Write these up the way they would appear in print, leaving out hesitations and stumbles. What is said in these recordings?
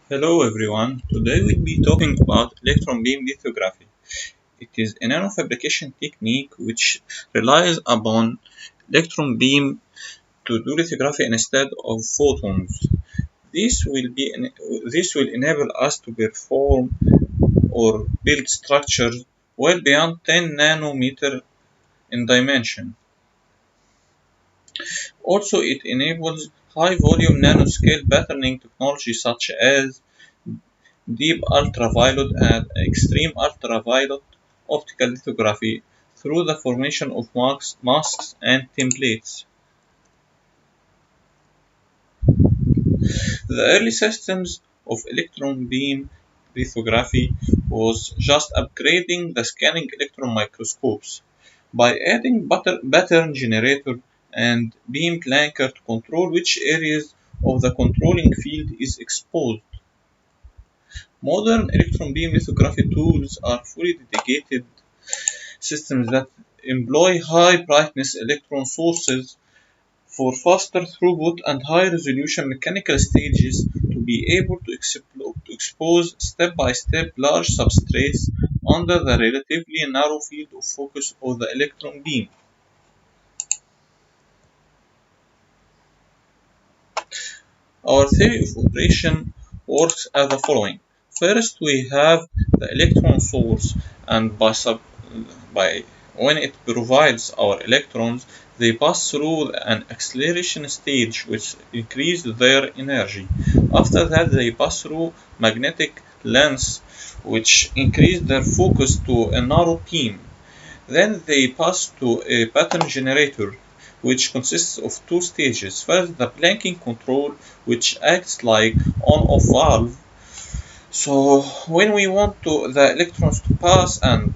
Hello everyone, today we'll be talking about electron beam lithography. It is a nanofabrication technique which relies upon electron beam to do lithography instead of photons. This will be this will enable us to perform or build structures well beyond 10 nanometer in dimension. Also, it enables high volume nanoscale patterning technology such as deep ultraviolet and extreme ultraviolet optical lithography through the formation of masks and templates. The early systems of electron beam lithography was just upgrading the scanning electron microscopes by adding pattern generator and beam clanker to control which areas of the controlling field is exposed. Modern electron beam lithography tools are fully dedicated systems that employ high brightness electron sources for faster throughput and high resolution mechanical stages to be able to expose step by step large substrates under the relatively narrow field of focus of the electron beam. Our theory of operation works as the following. First, we have the electron source, and by when it provides our electrons, they pass through an acceleration stage which increases their energy. After that, they pass through magnetic lens, which increase their focus to a narrow beam. Then they pass to a pattern generator, which consists of two stages. First, the blanking control, which acts like on-off valve. So when we want the electrons to pass and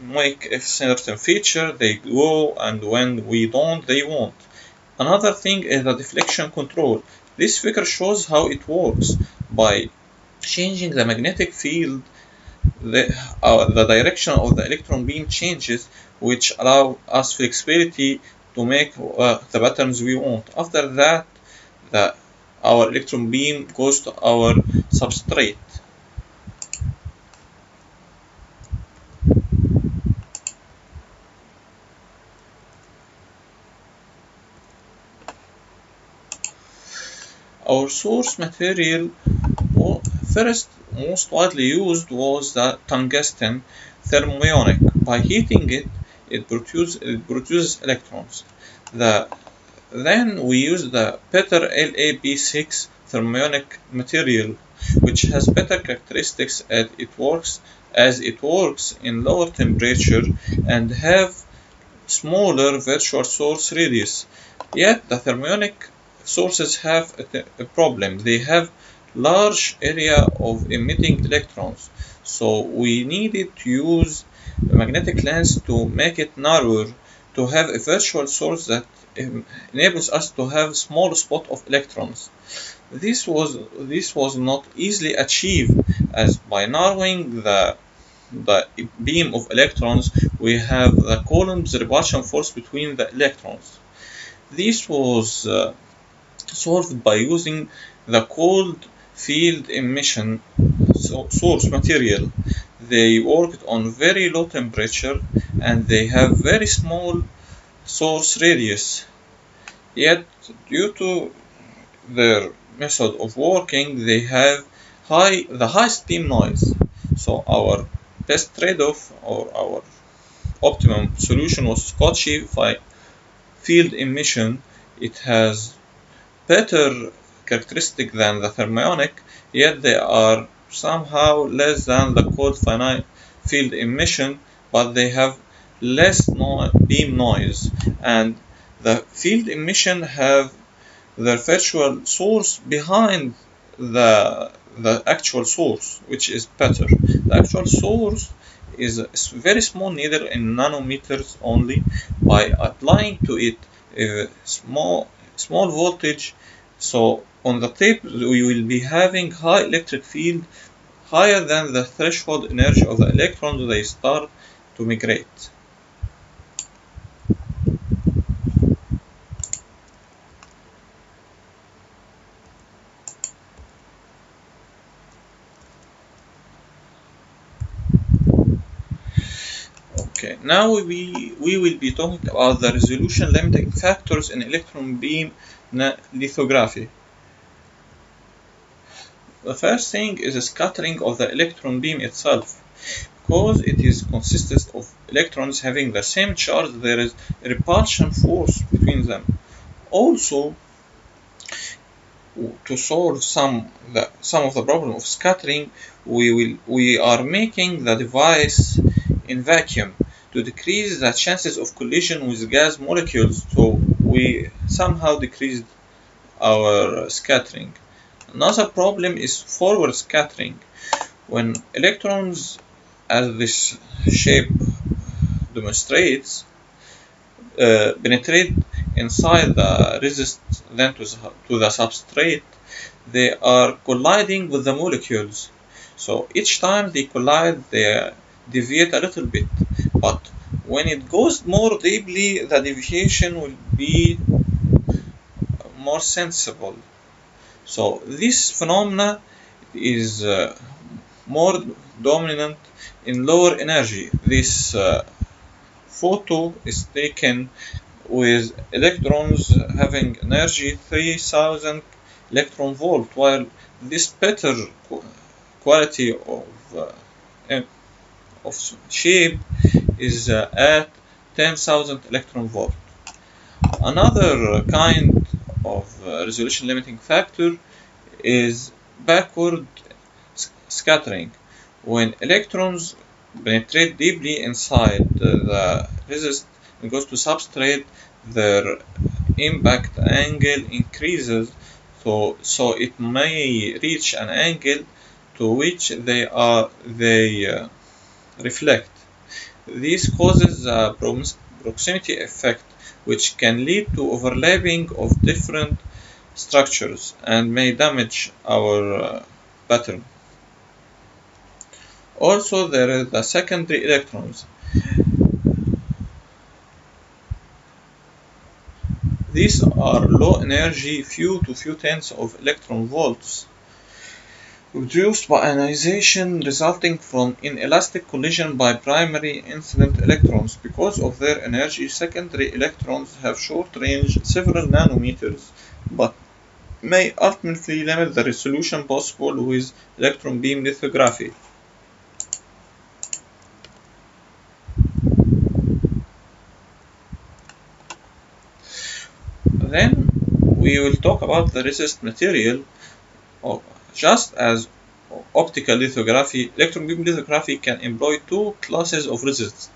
make a certain feature, they go, and when we don't, they won't. Another thing is the deflection control. This figure shows how it works by changing the magnetic field. The direction of the electron beam changes, which allow us flexibility to make the patterns we want. After that, the, our electron beam goes to our substrate. Our source material first most widely used was the tungsten thermionic. By heating it, it produces electrons. Then we use the better LAB6 thermionic material, which has better characteristics as it works in lower temperature and have smaller virtual source radius. Yet the thermionic sources have a problem. They have large area of emitting electrons. So we needed to use a magnetic lens to make it narrower to have a virtual source that enables us to have small spot of electrons. This was not easily achieved, as by narrowing the beam of electrons we have the Coulomb's repulsion force between the electrons. This was solved by using the cold field emission source material. They worked on very low temperature and they have very small source radius. Yet, due to their method of working, they have the highest beam noise. So our best trade-off or our optimum solution was Scotchy field emission. It has better characteristic than the thermionic, yet they are somehow less than the cold finite field emission, but they have less beam noise, and the field emission have their virtual source behind the actual source, which is better. The actual source is a very small needle in nanometers only. By applying to it a small voltage, so on the tip we will be having high electric field higher than the threshold energy of the electrons they start to migrate. Okay, now we will be talking about the resolution limiting factors in electron beam lithography. The first thing is the scattering of the electron beam itself. Because it is consists of electrons having the same charge, there is a repulsion force between them. Also, to solve some of the problem of scattering, we are making the device in vacuum to decrease the chances of collision with gas molecules. So we somehow decreased our scattering. Another problem is forward scattering. When electrons, as this shape demonstrates, penetrate inside the resist, then to the substrate, they are colliding with the molecules. So each time they collide, they deviate a little bit. But when it goes more deeply, the deviation will be more sensible. So this phenomena is more dominant in lower energy. This photo is taken with electrons having energy 3000 electron volt, while this better quality of shape is at 10,000 electron volt. Another kind of resolution limiting factor is backward scattering. When electrons penetrate deeply inside the resist and goes to substrate, their impact angle increases, so it may reach an angle to which they reflect. This causes a proximity effect, which can lead to overlapping of different structures and may damage our pattern. Also, there is the secondary electrons. These are low energy, few tens of electron volts, produced by ionization resulting from inelastic collision by primary incident electrons. Because of their energy, secondary electrons have short range, several nanometers, but may ultimately limit the resolution possible with electron beam lithography. Then we will talk about the resist material. Just as optical lithography, electron beam lithography can employ two classes of resist.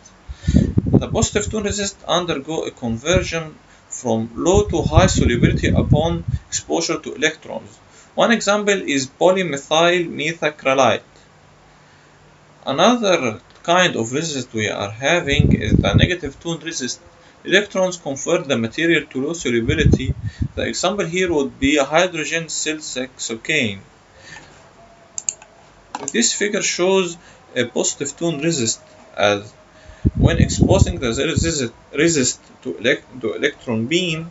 The positive tone resist undergo a conversion from low to high solubility upon exposure to electrons. One example is polymethyl methacrylate. Another kind of resist we are having is the negative tone resist. Electrons convert the material to low solubility. The example here would be a hydrogen silicium. This figure shows a positive tone resist, as when exposing the resist to electron beam,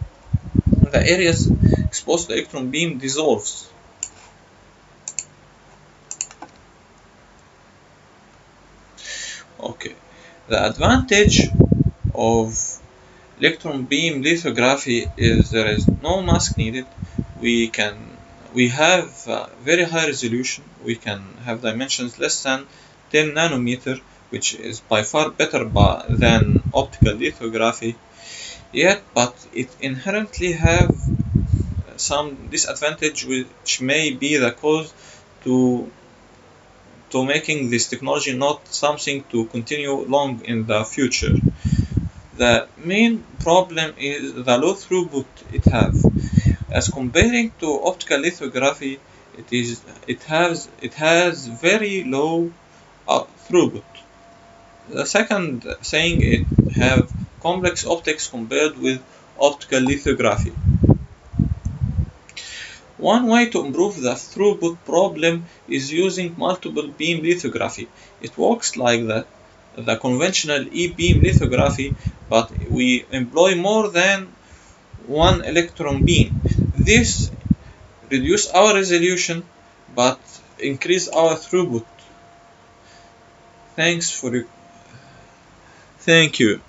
the areas exposed to electron beam dissolves. Okay, the advantage of electron beam lithography is there is no mask needed. We have very high resolution. We can have dimensions less than 10 nanometer, which is by far better than optical lithography. But it inherently have some disadvantage, which may be the cause to making this technology not something to continue long in the future. The main problem is the low throughput it has. As comparing to optical lithography, it has very low throughput. The second thing, it have complex optics compared with optical lithography. One way to improve the throughput problem is using multiple beam lithography. It works like the conventional E-beam lithography, but we employ more than one electron beam. This reduces our resolution but increase our throughput. Thanks Thank you.